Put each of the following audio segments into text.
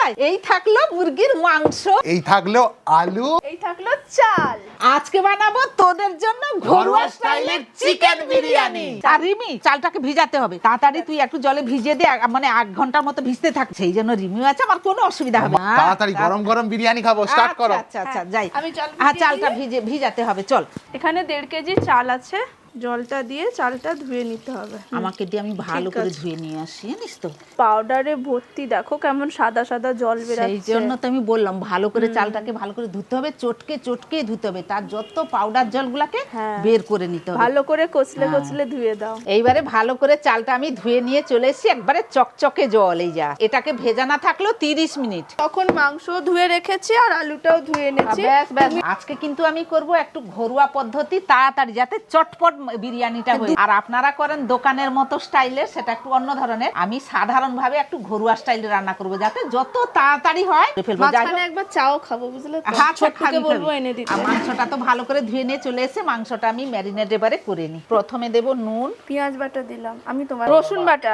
যায়। এই থাকলো মুরগির মাংস, এই থাকলো আলু, এই থাকলো চাল। আজকে বানাবো তোদের জন্য ঘরোয়া স্টাইলের চিকেন বিরিয়ানি। আর রিমি, চালটাকে ভিজাতে হবে তাড়াতাড়ি, তুই একটু জলে ভিজিয়ে দে, মানে 1 ঘন্টার মতো ভিজতে থাক। সেই জন্য রিমিও আছে, আমার কোনো অসুবিধা হবে না। তাড়াতাড়ি গরম গরম বিরিয়ানি খাবো, স্টার্ট করো। আচ্ছা আচ্ছা যাই, আমি চাল চালটা ভিজাতে হবে। চল, এখানে 1.5 কেজি চাল আছে, জলটা দিয়ে চালটা ধুয়ে নিতে হবে। আমাকে দিয়ে আমি ভালো করে ধুয়ে নিয়ে আসি, জানিস তো। পাউডারে ভর্তি, দেখো কেমন সাদা সাদা জল সেই বেরাচ্ছে। জন্য তো আমি বললাম ভালো করে চালটাকে ভালো করে ধুতে হবে, চটকে চটকে ধুতে হবে, তার যত পাউডার জলগুলাকে বের করে নিতে হবে। ভালো করে কচলে কচলে ধুয়ে দাও। এইবারে ভালো করে চালটা আমি ধুয়ে নিয়ে চলে এসেছি, একবারে চকচকে জল। এই যা, এটাকে ভেজা না থাকলেও 30 মিনিট। তখন মাংস ধুয়ে রেখেছি আর আলুটাও ধুয়ে এনেছি। ব্যাস ব্যাস, আজকে কিন্তু আমি করব একটু ঘরোয়া পদ্ধতি, তাড়াতাড়ি যাতে চটপট বিরিয়ানিটা হয়। আর আপনারা করেন দোকানের মতো স্টাইলের, সেটা একটু অন্য ধরনের। আমি সাধারণ ভাবে একটু ঘরোয়া স্টাইলে রান্না করব, যাতে যত তাড়াতাড়ি হয়। মাঝখানে একবার চাও খাবো, বুঝলে তো? ছোট্টুকে বলবো এনে দিতে। মাংসটা তো ভালো করে ধুয়ে নিয়ে চলে এসে মাংসটা আমি ম্যারিনেট এবারে করে নিই। প্রথমে দেব নুন, পেঁয়াজ বাটা দিলাম আমি, তোমার রসুন বাটা,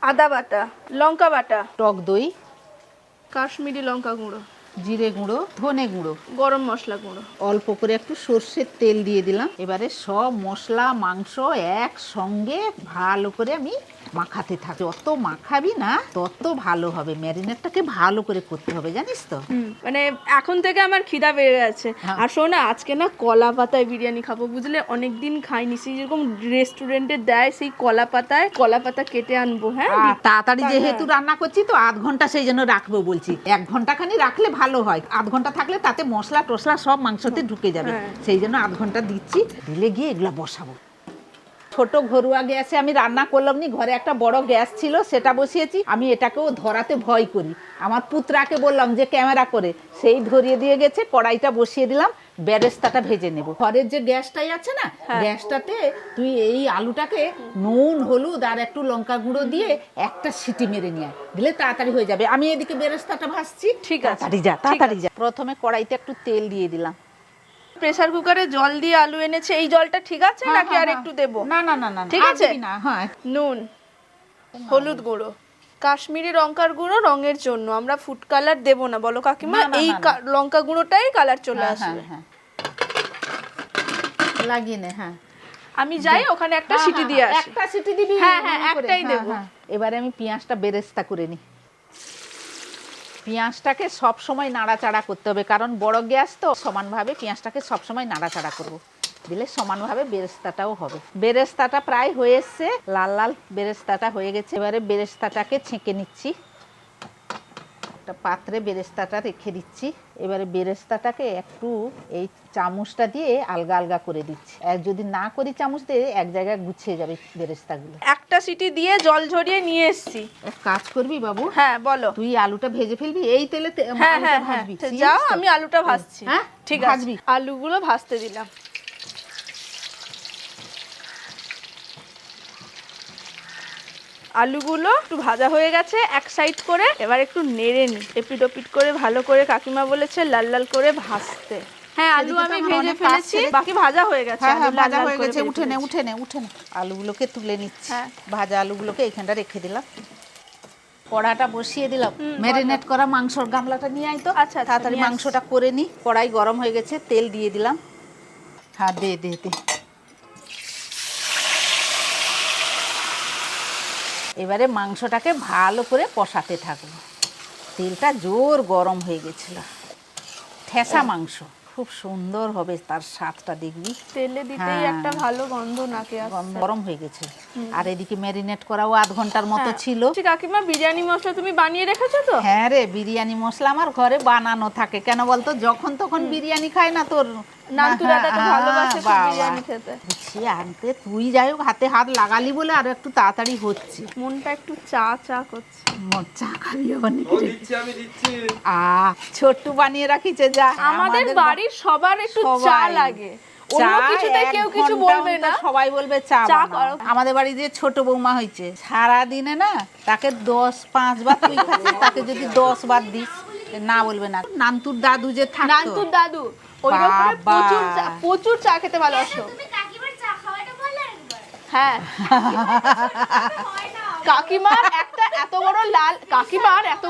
আদা বাটা, লঙ্কা বাটা, টক দই, কাশ্মীরি লঙ্কা গুঁড়ো, জিরে গুঁড়ো, ধনে গুঁড়ো, গরম মশলা গুঁড়ো, অল্প করে একটু সর্ষের তেল দিয়ে দিলাম। এবারে সব মশলা মাংস একসঙ্গে ভালো করে আমি মাখাতে থাকি। যত মাখাবি না তত ভালো হবে, ম্যারিনেটটাকে ভালো করে করতে হবে, জানিস তো। মানে এখন থেকে আমার খিদা বেড়ে গেছে। আর শোনো, আজকে না কলা পাতায় বিরিয়ানি খাবো, বুঝলে? অনেকদিন খাইনি। সেই যেরকম রেস্টুরেন্টে দেয়, সেই কলা পাতা কেটে আনবো। হ্যাঁ, তাড়াতাড়ি যেহেতু রান্না করছি তো 1/2 ঘন্টা সেই জন্য রাখবো বলছি। 1 ঘন্টা খানি রাখলে ভালো হয়, 1/2 ঘন্টা থাকলে তাতে মশলা টসলা সব মাংসতে ঢুকে যাবে। সেই জন্য 1/2 ঘন্টা দিচ্ছি, দিলে গিয়ে এগুলা বসাবো। ছোট ঘরোয়া গ্যাসে আমি রান্না করলাম নি, ঘরে একটা বড় গ্যাস ছিল, সেটা বসিয়েছি। আমি এটাকেও ধরাতে ভয় করি, আমার পুত্রাকে বললাম যে ক্যামেরা করে, সেই ধরিয়ে দিয়ে গেছে। কড়াইটা বসিয়ে দিলাম, বেরেস্তাটা ভেজে নেব। ঘরের যে গ্যাসটাই আছে না, গ্যাসটাতে তুই এই আলুটাকে নুন হলুদ আর একটু লঙ্কা গুঁড়ো দিয়ে একটা সিটি মেরে নিয়ে দিলে তাড়াতাড়ি হয়ে যাবে। আমি এদিকে বেরেস্তাটা ভাজছি। ঠিক আছে, তাড়াতাড়ি যা। প্রথমে কড়াইতে একটু তেল দিয়ে দিলাম। প্রেসার কুকারে জল দিয়ে আলু এনেছে, এই জলটা ঠিক আছে নাকি আর একটু দেবো? না না না না, ঠিক আছে। হ্যাঁ, নুন, হলুদ গুঁড়ো, কাশ্মীরি লঙ্কার গুঁড়ো রঙের জন্য। আমরা ফুড কালার দেব না, বলো কাকিমা? এই লঙ্কা গুঁড়োটাই কালার চলে আসবে। হ্যাঁ, লাগিয়ে নে। হ্যাঁ, আমি যাই ওখানে একটা সিটি দিয়ে আসি। একটা সিটি দিবি? হ্যাঁ, একটাই দেব। এবারে আমি পেঁয়াজটা বেরেস্তা করে নিই। পেঁয়াজটাকে সব সময় নাড়াচাড়া করতে হবে, কারণ বড় গ্যাস তো। সমানভাবে পেঁয়াজটাকে সব সময় নাড়াচাড়া করব, দিলে সমানভাবে বেরেস্তাটাও হবে। বেরেস্তাটা প্রায় হয়ে এসছে, লাল লাল বেরেস্তাটা হয়ে গেছে। এবারে বেরেস্তাটাকে ছেঁকে নিচ্ছি, একটা পাত্রে বেরেস্তাটা রেখে দিচ্ছি। এবারে বেরেস্তাটাকে একটু এই চামচটা দিয়ে আলগা আলগা করে দিচ্ছি। আর যদি না করি চামচ দিয়ে, এক জায়গায় গুছিয়ে যাবে বেরেস্তাগুলো। একটা সিটি দিয়ে জল ঝরিয়ে নিয়ে এসেছি। এক কাজ করবি বাবু, হ্যাঁ বলো। তুই আলুটা ভেজে ফেলবি এই তেলে, হ্যাঁ, ভাজবি। যাও, আমি আলুটা ভাজছি। হ্যাঁ, ঠিক আছে, আলুগুলো ভাজতে দিলাম। আলুগুলো একটু ভাজা হয়ে গেছে এক সাইড করে। এবার একটু নেড়ে নি, এপিট ওপিট করে ভালো করে। কাকিমা বলেছে লাল লাল করে ভাজতে। হ্যাঁ, আলু আমি ভেজে ফেলেছি, বাকি ভাজা হয়ে গেছে। ভাজা হয়ে গেছে, উঠে নে। আলুগুলোকে তুলে নিচ্ছি। ভাজা আলুগুলোকে এখানটা রেখে দিলাম। কড়াটা বসিয়ে দিলাম, ম্যারিনেট করা মাংসর গামলাটা নিয়ে আয় তো। আচ্ছা, তাড়াতাড়ি মাংসটা করে নি। কড়াই গরম হয়ে গেছে, তেল দিয়ে দিলাম। হ্যাঁ, দে। এবারে মাংসটাকে ভালো করে কষাতে থাকবো। তেলটা জোর গরম হয়ে গেছিল। ঠেসা মাংস খুব সুন্দর হবে, তার স্বাদটা দেখবি। তেলে দিতেই একটা ভালো গন্ধ নাকে আসছে। গরম হয়ে গেছে। আর এদিকে ম্যারিনেট করাও 1/2 ঘন্টার মতো ছিল। কাকিমা, বিরিয়ানি মশলা তুমি বানিয়ে রেখেছো তো? হ্যাঁ রে, বিরিয়ানি মশলা আমার ঘরে বানানো থাকে। কেন বলতো, যখন তখন বিরিয়ানি খায় না তোর নান্টু দাদা তো ভালোবাসে বিরিয়ানি খেতে। বুঝছি, আনতে তুই যাই হোক হাতে হাত লাগালি বলে আর একটু তাড়াতাড়ি হচ্ছে। মনটা একটু চা করছে। চা খাবি আবার নাকি? ছোট্টু বানিয়ে রাখিছে। যা, আমাদের বাড়ির সবার একটু চা লাগে। অন্য কিছুতে কেউ কিছু বলবে না, সবাই বলবে চা বানাও। আমাদের বাড়ি যে ছোট বৌমা হয়েছে, সারা দিনে না তাকে 5 বার তুই খাচ্ছিস, তাকে যদি 10 বার দিস না বলবে না। নান্তুর দাদু যে থাকতো, নান্তুর দাদু ওই রকম প্রচুর চা খেতে ভালোবাসো। তুমি কাকিমার চা খাওয়াটা বলো একবার। হ্যাঁ, হয় না কাকিমার একটা এত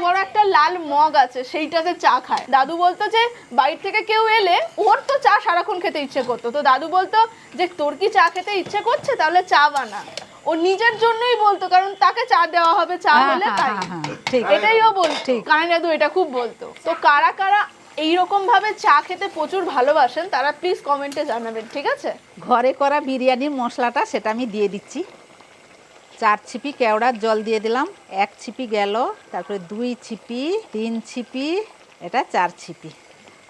বড় একটা লাল মগ আছে, সেইটাতে চা খায়। দাদু বলতো যে বাইরে থেকে কেউ এলে ওর তো চা সারাক্ষণ খেতে ইচ্ছে করতো, তো দাদু বলতো যে তোর কি চা খেতে ইচ্ছে করছে, তাহলে চা বানা। ও নিজের জন্যই বলতো, কারণ তাকে চা দেওয়া হবে চা হলে, তাই এটাই ও বলতো। কারণ দাদু এটা খুব বলতো। তো কারা কারা এইরকম ভাবে চা খেতে প্রচুর ভালোবাসেন তারা প্লিজ কমেন্টে জানাবেন, ঠিক আছে? ঘরে করা বিরিয়ানির মশলাটা সেটা আমি দিয়ে দিচ্ছি। 4 ছিপি কেওড়ার জল দিয়ে দিলাম, 1 ছিপি গেল, তারপরে 2 ছিপি, 3 ছিপি, এটা 4 ছিপি,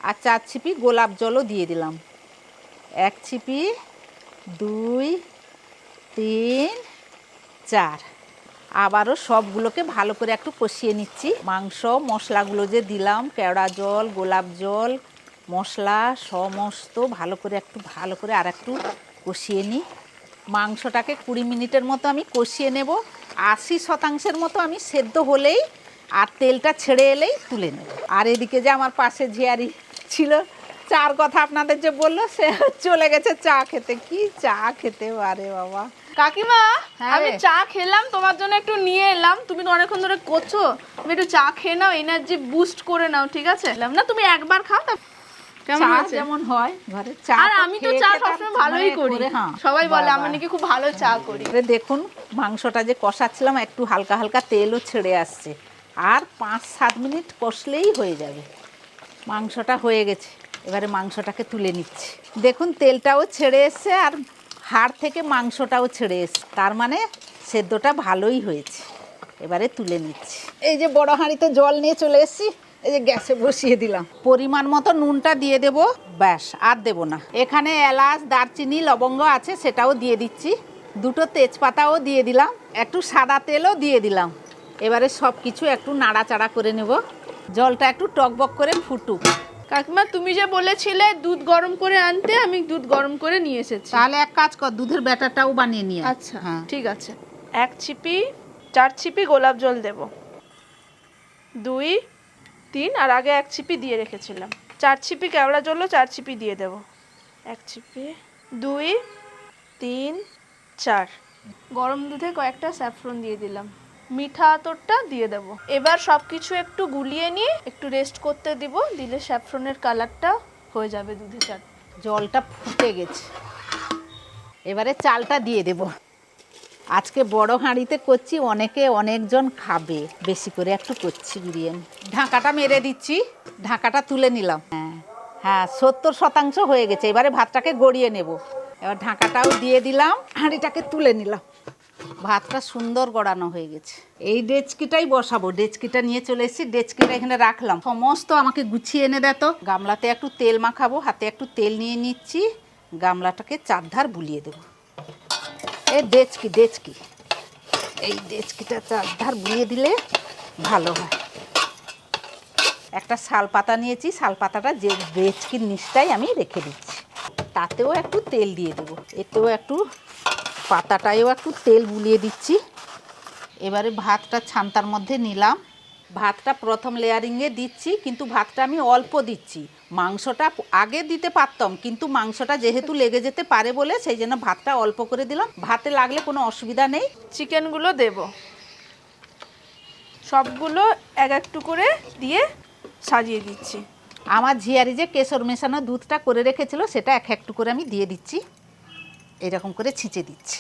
আর 4 ছিপি গোলাপ জলও দিয়ে দিলাম। 1 ছিপি, 2, 3, 4। আবারও সবগুলোকে ভালো করে একটু কষিয়ে নিচ্ছি। মাংস মশলাগুলো যে দিলাম, কেওড়া জল, গোলাপ জল, মশলা সমস্ত ভালো করে আর একটু কষিয়ে নিই। মাংসটাকে 20 মিনিটের মতো আমি কষিয়ে নেব। 80% মতো আমি সেদ্ধ হলেই আর তেলটা ছেড়ে এলেই তুলে নেব। আর এদিকে যে আমার পাশে ঝিয়ারি ছিল, চার কথা আপনাদের যে বললো, সে চলে গেছে চা খেতে। কি চা খেতে পারে বাবা! কাকিমা, হ্যাঁ আমি চা খেলাম, তোমার জন্য একটু নিয়ে এলাম। তুমি তো অনেকক্ষণ ধরে করছো, তুমি একটু চা খেয়ে নাও, এনার্জি বুস্ট করে নাও, ঠিক আছে? না তুমি একবার খাও, তা কেমন হয়েছে? যেমন হয় ঘরে চা। আর আমি তো চা সবসময় ভালোই করি, সবাই বলে আমি নাকি খুব ভালো চা করি। দেখুন মাংসটা যে কষাচ্ছিলাম, একটু হালকা হালকা তেলও ছেড়ে আসছে। আর 5-7 মিনিট কষলেই হয়ে যাবে। মাংসটা হয়ে গেছে, এবারে মাংসটাকে তুলে নিচ্ছি। দেখুন তেলটাও ছেড়ে এসছে আর হাড় থেকে মাংসটাও ছেড়ে এসছে, তার মানে সেদ্ধটা ভালোই হয়েছে। এবারে তুলে নিচ্ছি। এই যে বড় হাঁড়িতে জল নিয়ে চলে এসেছি, এই যে গ্যাসে বসিয়ে দিলাম। পরিমাণ মতো নুনটা দিয়ে দেব, ব্যাস আর দেব না। এখানে এলাচ, দারচিনি, লবঙ্গ আছে, সেটাও দিয়ে দিচ্ছি। 2টো তেজপাতাও দিয়ে দিলাম, একটু সাদা তেলও দিয়ে দিলাম। এবারে সব কিছু একটু নাড়াচাড়া করে নেব। জলটা একটু টকবক করে ফুটুক। কাকিমা, তুমি যে বলেছিলে দুধ গরম করে আনতে, আমি দুধ গরম করে নিয়ে এসেছি। তাহলে এক কাজ কর, দুধের ব্যাটারটাও বানিয়ে নিয়ে আয়। আচ্ছা ঠিক আছে। 1 ছিপি, 4 ছিপি গোলাপ জল দেব, 2, 3, আর আগে 1 ছিপি দিয়ে রেখেছিলাম। 4 ছিপি কেওড়া জলও 4 ছিপি দিয়ে দেব। 1 ছিপি, 2, 3, 4। গরম দুধে কয়েকটা স্যাফরন দিয়ে দিলাম। মিঠা আতরটা দিয়ে দেব। এবার সব কিছু একটু গুলিয়ে নিয়ে একটু রেস্ট করতে দিব, দিলে স্যাফরনের কালারটা হয়ে যাবে দুধে চা। জলটা ফুটে গেছে, এবারে চালটা দিয়ে দেব। আজকে বড় হাঁড়িতে করছি, অনেকজন খাবে, বেশি করে একটু করছি বিরিয়ানি। ঢাকাটা মেরে দিচ্ছি, ঢাকাটা তুলে নিলাম। হ্যাঁ 70% হয়ে গেছে। এবারে ভাতটাকে গড়িয়ে নেব। এবার ঢাকাটাও দিয়ে দিলাম, হাঁড়িটাকে তুলে নিলাম। ভাতটা সুন্দর গড়ানো হয়ে গেছে। এই ডেচকিটাই বসাবো। ডেচকিটা নিয়ে চলে এসেছি, ডেচকিটা এখানে রাখলাম। সমস্ত আমাকে গুছিয়ে এনে দেয়। তো গামলাতে একটু তেল মাখাবো, হাতে একটু তেল নিয়ে নিচ্ছি। গামলাটাকে চারধার বুলিয়ে দেবো। এই ডেচকি এই ডেচকিটা চারধার বুলিয়ে দিলে ভালো হয়। একটা শাল পাতা নিয়েছি, শাল পাতাটা যে ডেচকির নিচটাই আমি রেখে দিচ্ছি। তাতেও একটু তেল দিয়ে দেবো, এতেও একটু, পাতাটায়ও একটু তেল বুলিয়ে দিচ্ছি। এবারে ভাতটা ছান্তার মধ্যে নিলাম। ভাতটা প্রথম লেয়ারিংয়ে দিচ্ছি, কিন্তু ভাতটা আমি অল্প দিচ্ছি। মাংসটা আগে দিতে পারতাম, কিন্তু মাংসটা যেহেতু লেগে যেতে পারে বলে সেই জন্য ভাতটা অল্প করে দিলাম। ভাতে লাগলে কোনো অসুবিধা নেই। চিকেনগুলো দেব, সবগুলো এক একটু করে দিয়ে সাজিয়ে দিচ্ছি। আমার ঝিয়ারি যে কেশর মেশানো দুধটা করে রেখেছিল, সেটা একটু করে আমি দিয়ে দিচ্ছি। এরকম করে ছিঁচে দিচ্ছি।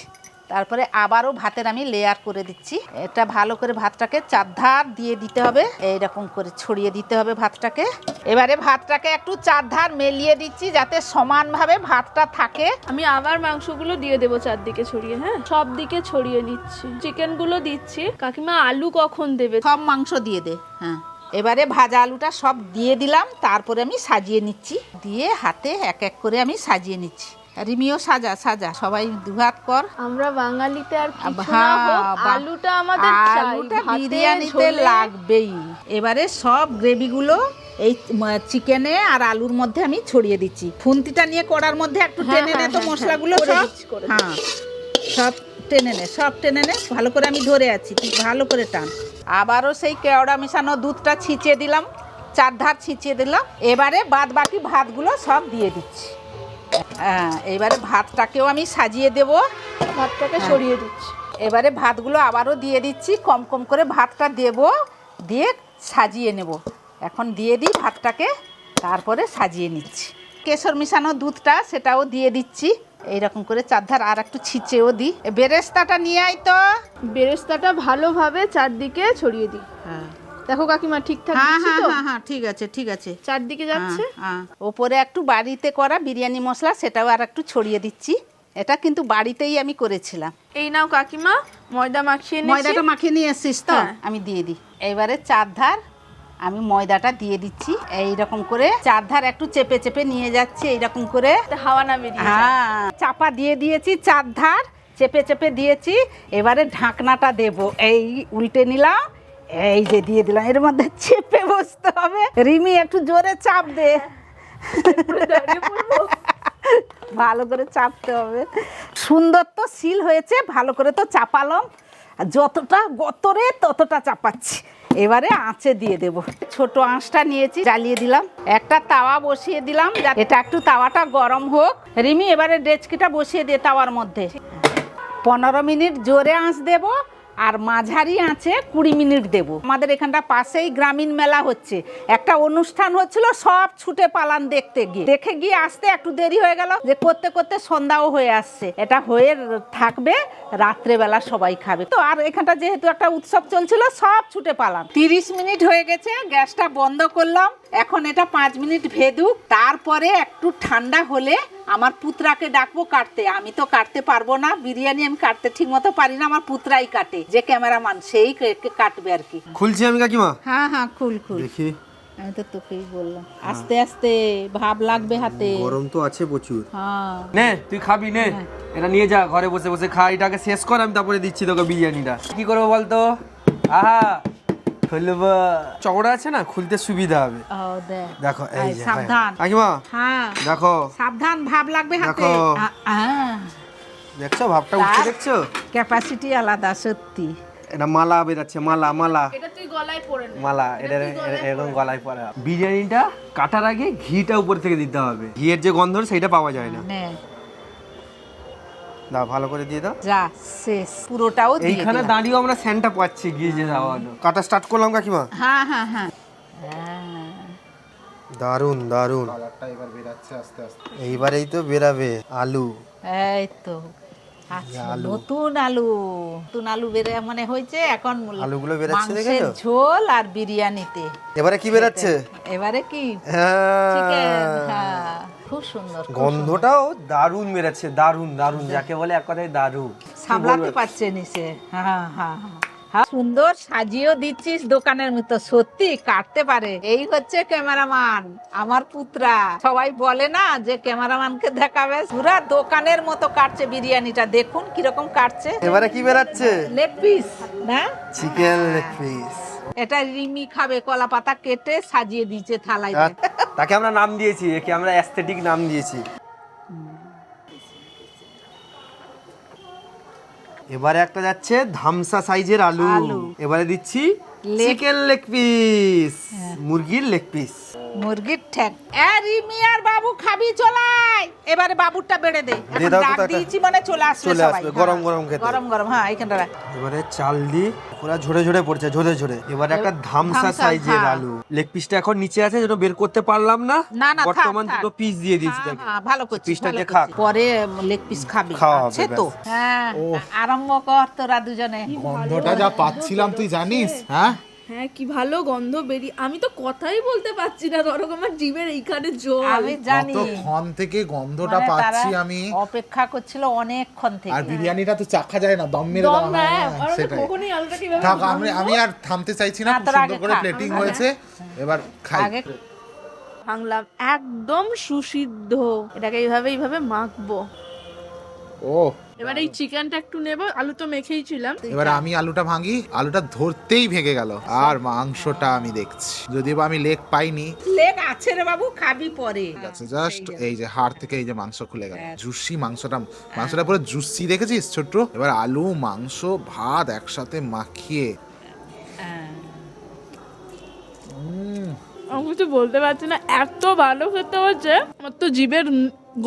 তারপরে আবারও ভাতের আমি লেয়ার করে দিচ্ছি। এটা ভালো করে ভাতটাকে চারধার দিয়ে দিতে হবে, এইরকম করে ছড়িয়ে দিতে হবে ভাতটাকে। এবারে ভাতটাকে একটু চারধার মেলিয়ে দিচ্ছি, যাতে সমানভাবে ভাতটা থাকে। আমি আবার মাংসগুলো দিয়ে দেবো চারদিকে ছড়িয়ে। হ্যাঁ, সব দিকে ছড়িয়ে নিচ্ছি। চিকেনগুলো দিচ্ছি। কাকিমা, আলু কখন দেবে? সব মাংস দিয়ে দে। হ্যাঁ, এবারে ভাজা আলুটা সব দিয়ে দিলাম। তারপরে আমি সাজিয়ে নিচ্ছি, দিয়ে হাতে এক এক করে আমি সাজিয়ে নিচ্ছি। রিমিও সাজা, সবাই দুহাত কর। আমরা বাঙালিতে আর কিছু না হোক, আলুটা আমাদের চাই, আলুটা বিরিয়ানিতে লাগবেই। এবারে সব গ্রেভিগুলো এই চিকেনে আর আলুর মধ্যে আমি ছড়িয়ে দিচ্ছি। খুন্তিটা নিয়ে কড়ার মধ্যে একটু টেনে নে তো মশলাগুলো সব। হ্যাঁ, সব টেনে নে ভালো করে। আমি ধরে আছি, তুই ভালো করে টান। আবারও সেই কেওড়া মেশানো দুধটা ছিঁচিয়ে দিলাম, চারধার ছিঁচিয়ে দিলাম। এবারে বাদ বাকি ভাতগুলো সব দিয়ে দিচ্ছি। হ্যাঁ, এবারে ভাতটাকেও আমি সাজিয়ে দেব, ভাতটাকে ছড়িয়ে দিচ্ছি। এবারে ভাতগুলো আবারও দিয়ে দিচ্ছি, কম কম করে ভাতটা দেব, দিয়ে সাজিয়ে নেব। এখন দিয়ে দিই ভাতটাকে, তারপরে সাজিয়ে নিচ্ছি। কেশর মিশানো দুধটা সেটাও দিয়ে দিচ্ছি, এইরকম করে চারধার আর একটু ছিঁচেও দিই। বেরেস্তাটা নিয়ে আয় তো। বেরেস্তাটা ভালোভাবে চারদিকে ছড়িয়ে দিই। হ্যাঁ দেখো কাকিমা ঠিকঠাক হ্যাঁ দিচ্ছি হ্যাঁ তো? হ্যাঁ হ্যাঁ, ঠিক আছে ঠিক আছে। চারদিকে যাচ্ছে। হ্যাঁ, ওপরে একটু বাড়িতে করা বিরিয়ানি মশলা, সেটাও আর একটু ছড়িয়ে দিচ্ছি। এটা কিন্তু বাড়িতেই আমি করেছিলাম। এই নাও কাকিমা, ময়দা মাখিয়ে নিয়েছি। ময়দাটা মাখিয়ে নিয়ে এসছিস তো? হ্যাঁ। আমি দিয়ে দিই। এবারে চারধার আমি ময়দাটা দিয়ে দিচ্ছি, এইরকম করে চারধার একটু চেপে চেপে নিয়ে যাচ্ছে এইরকম করে। হাওয়া না বেরিয়ে যায়। হ্যাঁ, চাপা দিয়ে দিয়েছি, চারধার চেপে চেপে দিয়েছি। এবারে ঢাকনাটা দেব, এই উল্টে নিলাম, এই যে দিয়ে দিলাম। এর মধ্যে চেপে বসতে হবে। রিমি একটু জোরে চাপ দে, ভালো করে চাপতে হবে। সুন্দর তো সিল হয়েছে, ভালো করে তো চাপালাম, যতটা গতরে ততটা চাপাচ্ছি। এবারে আঁচে দিয়ে দেব। ছোট আঁচটা নিয়েছি, জ্বালিয়ে দিলাম। একটা তাওয়া বসিয়ে দিলাম, এটা একটু তাওয়াটা গরম হোক। রিমি এবারে ডেচকিটা বসিয়ে দিয়ে তাওয়ার মধ্যে 15 মিনিট জোরে আঁচ দেব, আর মাঝারি আঁচে 20 মিনিট দেব। আমাদের এখানটা পাশেই গ্রামীণ মেলা হচ্ছে, একটা অনুষ্ঠান হচ্ছিল, সব ছুটে পালান দেখতে গিয়ে। দেখে গিয়ে আসতে একটু দেরি হয়ে গেল, যে করতে করতে সন্ধ্যাও হয়ে আসছে। এটা হয়ে থাকবে, রাত্রেবেলা সবাই খাবে তো। আর এখানটা যেহেতু একটা উৎসব চলছিল, সব ছুটে পালাম। 30 মিনিট হয়ে গেছে, গ্যাসটা বন্ধ করলাম। এখন এটা 5 মিনিট ভেদুক, তারপরে একটু ঠান্ডা হলে আমার পুত্রাকে ডাকবো কাটতে। আমি তো কাটতে পারবো না, বিরিয়ানি আমি কাটতে ঠিক মতো পারি না, আমার পুত্রাই কাটে, যে ক্যামেরাম্যান সেই কাটবে আর কি। খুলছি আমি কাকিমা। হ্যাঁ হ্যাঁ, খুল খুল। দেখি, আমি তো তোকেই বললাম, আস্তে আস্তে, ভাব লাগবে হাতে। গরম তো আছে প্রচুর। হ্যাঁ, নে তুই খাবি, নে এটা নিয়ে যা, ঘরে বসে বসে খা। এটাকে শেষ কর, আমি তারপরে দিচ্ছি তোকে বিরিয়ানিটা। কি করবো বলতো? আহা, খুলবো। চওড়া আছে না, খুলতে সুবিধা হবে। ও দেখ, দেখো এই আয়, যে সাবধান। কাকিমা, হ্যাঁ দেখো সাবধান, ভাব লাগবে হাতে। দেখো। দেখছো ভাবটা উঠছে, দেখছো? ক্যাপাসিটি আলাদা সত্যি। এটা মালা বেরাচ্ছে, মালা মালা এটা তুই গলায় পরে নে। মালা, এটা এরকম গলায় পরা। বিরিয়ানিটা কাটার আগে ঘিটা উপর থেকে দিতে হবে, ঘিয়ের যে গন্ধ সেইটা পাওয়া যায় না। নে, দাও ভালো করে দিয়ে দাও। যা শেষ, পুরোটাও দিয়ে এইখানে দিলাম। দাঁড়িয়েও আমরা স্যান্ডটা পাচ্ছি, ঘি যে দেওয়ানো। কাটা স্টার্ট করলাম কাকিমা। হ্যাঁ হ্যাঁ হ্যাঁ, দারুন দারুন। কালারটা এবার বেরাচ্ছে আস্তে আস্তে। এইবারেই তো বেরাবে আলু। এই তো আচ্ছা, নতুন আলু, নতুন আলু বেরে মানে হয়েছে এখন। আলুগুলো বেরাচ্ছে মাংসের দেখেছো? ঝোল আর বিরিয়ানিতে। এবারে কি বেরাচ্ছে? এবারে কি হ্যাঁ, চিকেন। হ্যাঁ, খুব সুন্দর, খুব সুন্দর। গন্ধটাও দারুন বেরাচ্ছে, দারুন দারুন, যাকে বলে এক কথায় দারুন। সামলাতে পারছে নিচে। হ্যাঁ হ্যাঁ হ্যাঁ, সুন্দর সাজিয়েও দিচ্ছিস দোকানের মতো, সত্যি কাটতে পারে। এই হচ্ছে ক্যামেরাম্যান, আমার পুত্রা। সবাই বলে না যে ক্যামেরাম্যানকে দেখাবে, পুরা দোকানের মতো কাটছে বিরিয়ানিটা। দেখুন কিরকম কাটছে। এবারে কি বেরাচ্ছে? লেগ পিস না, চিকেন লেগ পিস। এটা রিমি খাবে, কলা পাতা কেটে সাজিয়ে দিয়েছে থালায়। তাকে আমরা নাম দিয়েছি, একে আমরা অ্যাস্থেটিক নাম দিয়েছি। এবারে একটা যাচ্ছে ধামসা সাইজের আলু। এবারে দিচ্ছি চিকেন লেগ পিস, মুরগির লেগ পিস, মুরগির ঠ্যাং। রিমি আর বাবু খাবি, চলাই। এবারে বাবুরটা বেড়ে দে, দিয়ে এখন দাও তো ডাক টাকা। দিয়েছি মানে চলে আসবে চলে সবাই। আসবে, গরম হ্যাঁ, গরম খেতে। গরম গরম। হ্যাঁ, এইখানটা রাখ। এবারে চাল দি, পুরো ঝরে ঝরে পড়ছে, ঝরে ঝরে। এবারে একটা ধামসা ধামসা, সাইজের হ্যাঁ। আলু। লেগ পিসটা এখন নিচে আছে, যেন বের করতে পারলাম না। না না, থাক, বর্তমান থাক। দুটো পিস দিয়ে দিয়েছি হ্যাঁ, তাকে। হ্যাঁ, ভালো করছিস, পিসটা ভালো দিয়ে খাক। করছিস। পরে লেগ পিস খাবি, খাওয়া হবে, আছে তো। ব্যাস। হ্যাঁ, আরম্ভ কর তোরা দুজনে। গন্ধটা যা পাচ্ছিলাম তুই জানিস? হ্যাঁ, হ্যাঁ, কি ভালো গন্ধ বেরিয়ে, আমি তো কথাই বলতে পারছি না, ধরো আমার জিভের এইখানে জল। আমি জানি, কতক্ষণ থেকে গন্ধটা মানে তারা পাচ্ছি আমি। অপেক্ষা করছিল অনেকক্ষণ আর থেকে। বিরিয়ানিটা তো চাখা যায় না, দম মেরে দেওয়া হয়। হ্যাঁ, সেটাই। কখনই আলুটাকে এভাবে থাক, আমি আর থামতে চাইছি না। না, খুব তোর সুন্দর আগে করে খা। প্লেটিং হয়েছে, এবার খাই। আগে ভাঙলাম, একদম সুসিদ্ধ। এটাকে এইভাবে মাখবো। ও, এবার এই চিকেনটা একটু নেব, আলু তো মেখেই ছিলাম। এবার আমি আলুটা ভাঙি। আলুটা ধরতেই ভেঙে গেল। আর মাংসটা আমি দেখছি, যদিও বা আমি লেগ পাইনি। লেগ আছে রে বাবু, খাবি পরে। জাস্ট এই যে হাড় থেকে এই যে মাংস খুলে গেল, জুসি মাংসটা পুরো জুসি, দেখেছিস ছোট্ট? এবার আলু, মাংস, ভাত একসাথে মাখিয়ে। আমি কিছু বলতে পারছি না, এত ভালো খেতে হচ্ছে। আমার তো জিভের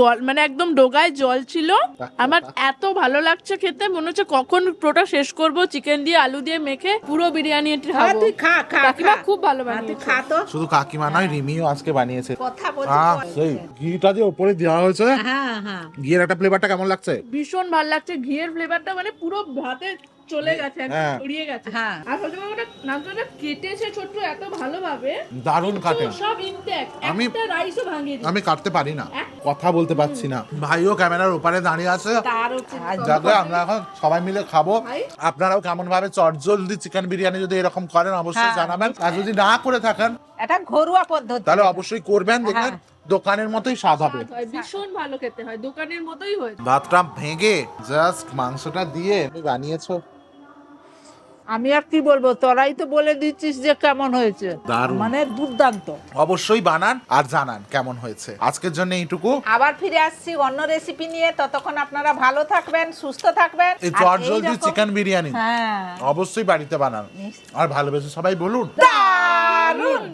মানে একদম ডোগায় জল ছিল। আমার এত ভালো লাগছে খেতে, মনে হচ্ছে কখন পুরোটা শেষ করব, চিকেন দিয়ে আলু দিয়ে মেখে পুরো বিরিয়ানি খাবো। তুই খা খা কাকিমা খা। খুব ভালো তুই বানিয়েছে। খা তো। শুধু কাকিমা নয়, রিমিও আজকে বানিয়েছে। কথা বলছি তো। সেই ঘিটা যে উপরে দেওয়া হয়েছে, হ্যাঁ হ্যাঁ ঘিয়ের একটা ফ্লেভারটা কেমন লাগছে? ভীষণ ভালো লাগছে, ঘিয়ের ফ্লেভারটা মানে পুরো ভাতে চলে গেছে, একদম হ্যাঁ। ছড়িয়ে গেছে। হ্যাঁ। আর হচ্ছে ওটা নামটা কেটেছে ছোট্ট এত ভালোভাবে, দারুণ কাটে। সব ইনট্যাক্ট, আমি- একটা রাইসও ভাঙিয়ে দিয়েছে। আমি কাটতে পারি না, কথা বলতে পারছি না। ভাইও ক্যামেরার ওপারে দাঁড়িয়ে আছে। তার হচ্ছে যাকে আমরা এখন সবাই মিলে খাবো। ভাই। আপনারাও কেমন ভাবে চটজলদি চিকেন বিরিয়ানি যদি এরকম করেন অবশ্যই হ্যাঁ। জানাবেন। আর যদি না করে থাকেন এটা ঘরোয়া পদ্ধতি। তাহলে অবশ্যই করবেন, দেখবেন দোকানের মতোই স্বাদ হবে। হয়, ভীষণ ভালো খেতে হয়, দোকানের মতোই হয়েছে। ভাতটা ভেঙে জাস্ট মাংসটা দিয়ে তুমি বানিয়েছো। আমি আর কি বলবো, তোরাই তো বলে দিচ্ছিস যে কেমন হয়েছে। দারুণ। মানে দুর্দান্ত। অবশ্যই বানান আর জানান কেমন হয়েছে। আজকের জন্য এইটুকু। আবার ফিরে আসছি অন্য রেসিপি নিয়ে, ততক্ষণ আপনারা ভালো থাকবেন, সুস্থ থাকবেন। এই আর চটজলদি এইরকম- চিকেন বিরিয়ানি হ্যাঁ অবশ্যই বাড়িতে বানান আর ভালোবেসে সবাই বলুন। দারুণ।